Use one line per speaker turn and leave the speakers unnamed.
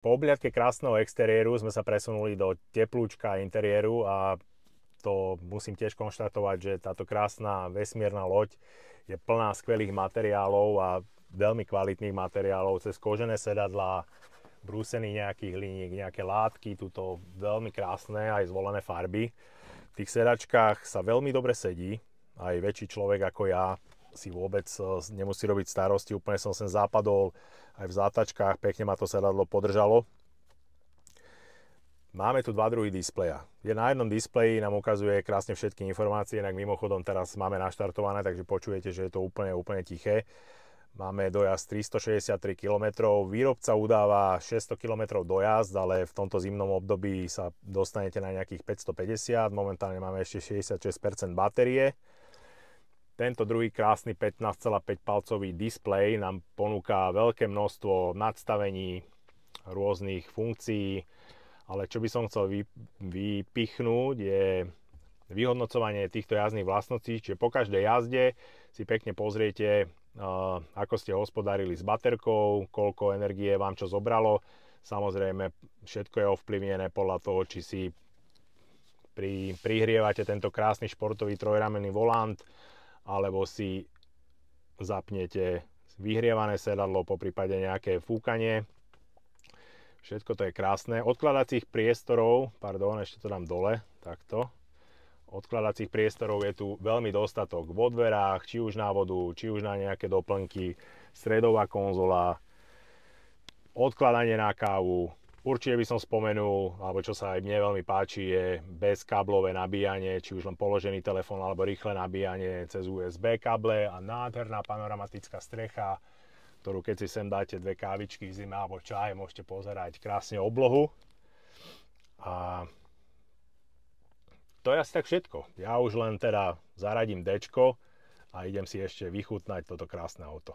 Po obliadke krásneho exteriéru sme sa presunuli do teplúčka interiéru a to musím tiež konštatovať, že táto krásna vesmírna loď je plná skvelých materiálov a veľmi kvalitných materiálov, cez kožené sedadlá, brúsený nejakých liniek, nejaké látky, tuto veľmi krásne aj zvolené farby. V tých sedačkách sa veľmi dobre sedí, aj väčší človek ako ja si vôbec nemusí robiť starosti, úplne som sem zapadol aj v zátačkách, pekne ma to sedadlo podržalo. Máme tu dva druhy displeja. Na jednom displeji nám ukazuje krásne všetky informácie, inak mimochodom teraz máme naštartované, takže počujete, že je to úplne tiché. Máme dojazd 363 km, výrobca udáva 600 km dojazd, ale v tomto zimnom období sa dostanete na nejakých 550, momentálne máme ešte 66% batérie. Tento druhý krásny 15,5 palcový displej nám ponúka veľké množstvo nadstavení, rôznych funkcií, ale čo by som chcel vypichnúť je vyhodnocovanie týchto jazdných vlastností, čiže po každej jazde si pekne pozriete, ako ste hospodárili s baterkou, koľko energie vám čo zobralo. Samozrejme, všetko je ovplyvnené podľa toho, či si prihrievate tento krásny športový trojramenný volant, alebo si zapnete vyhrievané sedadlo, poprípade nejaké fúkanie. Všetko to je krásne. Odkladacích priestorov, ešte to dám dole, takto. Odkladacích priestorov je tu veľmi dostatok vo dverách, či už na vodu, či už na nejaké doplnky, stredová konzola, odkladanie na kávu. Určite by som spomenul, alebo čo sa aj mne veľmi páči, je bezkáblové nabíjanie, či už len položený telefón alebo rýchle nabíjanie cez USB káble a nádherná panoramatická strecha, ktorú keď si sem dáte dve kávičky v zime alebo čaj, môžete pozerať krásne oblohu. A to je asi tak všetko. Ja už len teda zaradím Dčko a idem si ešte vychutnať toto krásne auto.